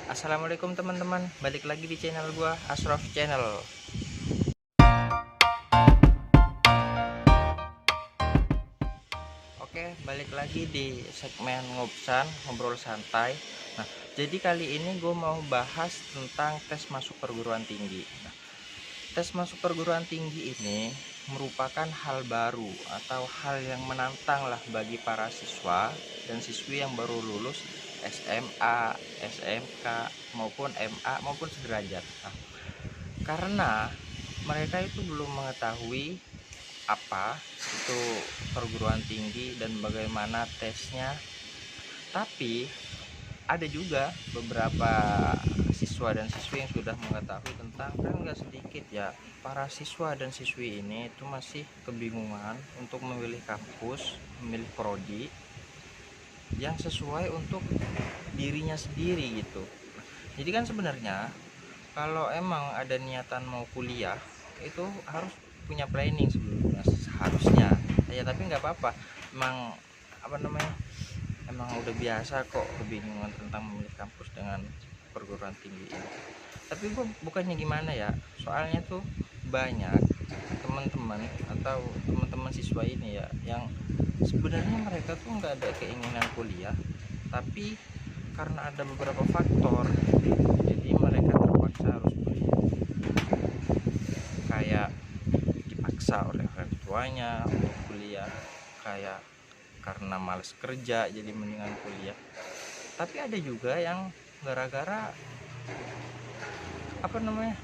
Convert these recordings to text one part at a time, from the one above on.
Assalamualaikum teman-teman, balik lagi di channel gua, Ashraf Channel. Oke, balik lagi di segmen ngobrol santai. Nah, jadi kali ini gue mau bahas tentang tes masuk perguruan tinggi. Nah, tes masuk perguruan tinggi ini merupakan hal baru atau hal yang menantang lah bagi para siswa dan siswi yang baru lulus SMA, SMK maupun MA maupun sederajat. Nah, karena mereka itu belum mengetahui apa itu perguruan tinggi dan bagaimana tesnya, tapi ada juga beberapa siswa dan siswi yang sudah mengetahui tentang, kan nggak sedikit ya para siswa dan siswi ini itu masih kebingungan untuk memilih kampus, memilih prodi yang sesuai untuk dirinya sendiri gitu. Jadi kan sebenarnya kalau emang ada niatan mau kuliah itu harus punya planning sebelumnya seharusnya ya, tapi nggak apa-apa, emang apa namanya, emang udah biasa kok kebingungan tentang memilih kampus dengan perguruan tinggi ini. Tapi gue bukannya gimana ya, soalnya tuh banyak teman-teman atau teman-teman siswa ini ya yang sebenarnya mereka tuh nggak ada keinginan kuliah, tapi karena ada beberapa faktor jadi mereka terpaksa harus kuliah, kayak dipaksa oleh orang tuanya untuk kuliah, kayak karena males kerja jadi mendingan kuliah. Tapi ada juga yang gara-gara apa namanya,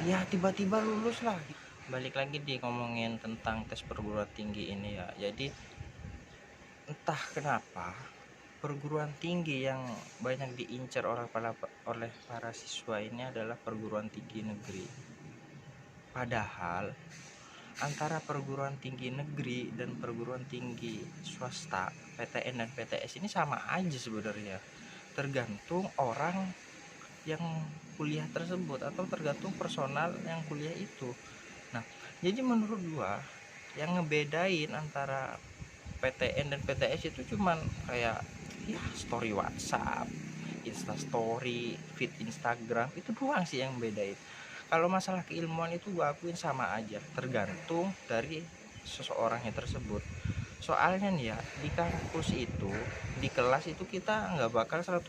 ya tiba-tiba lulus lah. Balik lagi di ngomongin tentang tes perguruan tinggi ini ya, jadi entah kenapa perguruan tinggi yang banyak diincar oleh para siswa ini adalah perguruan tinggi negeri. Padahal antara perguruan tinggi negeri dan perguruan tinggi swasta, PTN dan PTS ini sama aja sebenarnya. Tergantung orang yang kuliah tersebut atau tergantung personal yang kuliah itu. Nah, jadi menurut gua yang ngebedain antara PTN dan PTS itu cuman kayak ya story WhatsApp, Insta story, feed Instagram, itu doang sih yang bedain. Kalau masalah keilmuan itu gue akuin sama aja, tergantung dari seseorangnya tersebut. Soalnya nih ya, di kampus itu, di kelas itu kita nggak bakal 100%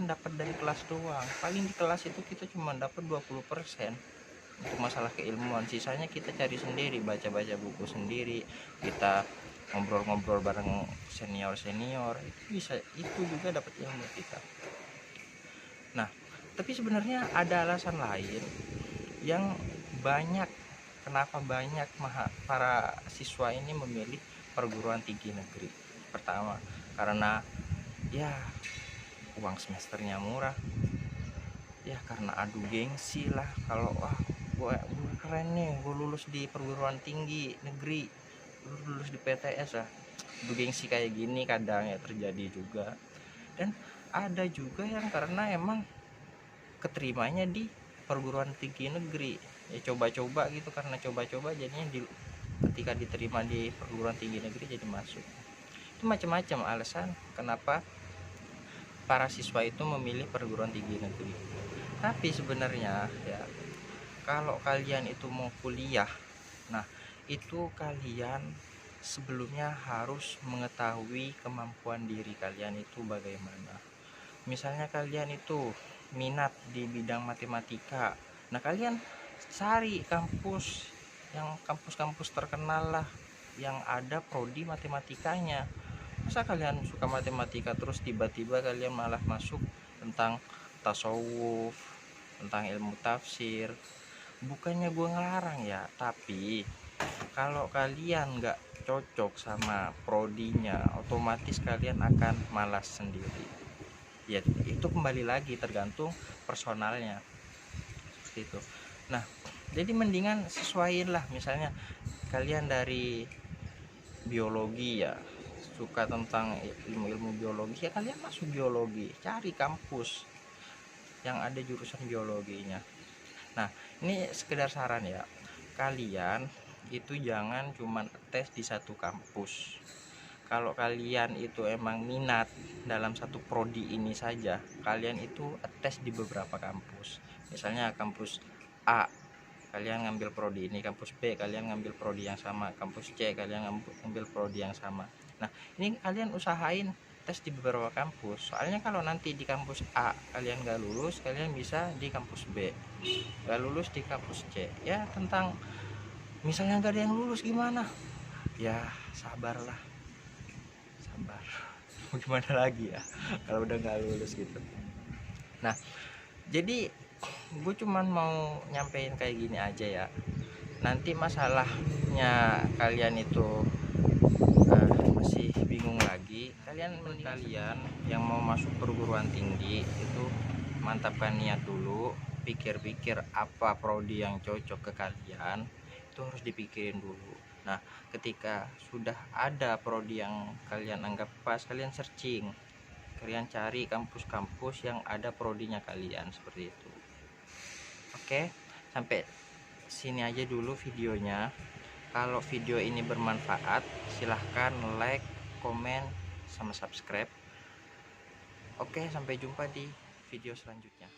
dapat dari kelas doang. Paling di kelas itu kita cuma dapat 20% untuk masalah keilmuan. Sisanya kita cari sendiri, baca-baca buku sendiri, kita ngobrol-ngobrol bareng senior-senior, itu bisa, itu juga dapat ilmu kita. Nah, tapi sebenarnya ada alasan lain yang banyak, kenapa banyak para siswa ini memilih perguruan tinggi negeri. Pertama, karena ya uang semesternya murah, ya karena adu gengsi lah, kalau wah gue keren nih, gue lulus di perguruan tinggi negeri, lulus di PTS lah, adu gengsi kayak gini kadang ya terjadi juga. Dan ada juga yang karena emang keterimanya di perguruan tinggi negeri, ya coba-coba gitu, karena coba-coba jadinya ketika diterima di perguruan tinggi negeri jadi masuk. Itu macam-macam alasan kenapa para siswa itu memilih perguruan tinggi negeri. Tapi sebenarnya ya, kalau kalian itu mau kuliah, nah itu kalian sebelumnya harus mengetahui kemampuan diri kalian itu bagaimana. Misalnya kalian itu minat di bidang matematika, nah kalian cari kampus yang kampus-kampus terkenal lah yang ada prodi matematikanya. Masa kalian suka matematika terus tiba-tiba kalian malah masuk tentang tasawuf, tentang ilmu tafsir? Bukannya gue ngelarang ya, tapi kalau kalian nggak cocok sama prodinya, otomatis kalian akan malas sendiri. Ya itu kembali lagi tergantung personalnya seperti itu. Nah, jadi mendingan sesuaiin lah, misalnya kalian dari biologi ya, suka tentang ilmu-ilmu biologi, ya kalian masuk biologi, cari kampus yang ada jurusan biologinya. Nah, ini sekedar saran ya, kalian itu jangan cuman tes di satu kampus. kalau kalian itu emang minat dalam satu prodi ini saja, kalian itu tes di beberapa kampus. Misalnya kampus A kalian ngambil prodi ini, kampus B kalian ngambil prodi yang sama, kampus C kalian ngambil prodi yang sama. Nah, ini kalian usahain tes di beberapa kampus, soalnya kalau nanti di kampus A kalian gak lulus, kalian bisa di kampus B, gak lulus di kampus C. Ya tentang misalnya gak ada yang lulus gimana, ya sabarlah, sabar. Mau gimana lagi ya kalau udah gak lulus gitu. Nah, jadi gue cuman mau nyampein kayak gini aja ya. Nanti masalahnya kalian itu masih bingung lagi, kalian yang mau masuk perguruan tinggi itu mantapkan niat dulu, pikir-pikir apa prodi yang cocok ke kalian, itu harus dipikirin dulu. Nah, ketika sudah ada prodi yang kalian anggap pas, kalian searching, kalian cari kampus-kampus yang ada prodinya kalian, seperti itu. Oke, sampai sini aja dulu videonya. Kalau video ini bermanfaat, silahkan like, komen, sama subscribe. Oke, sampai jumpa di video selanjutnya.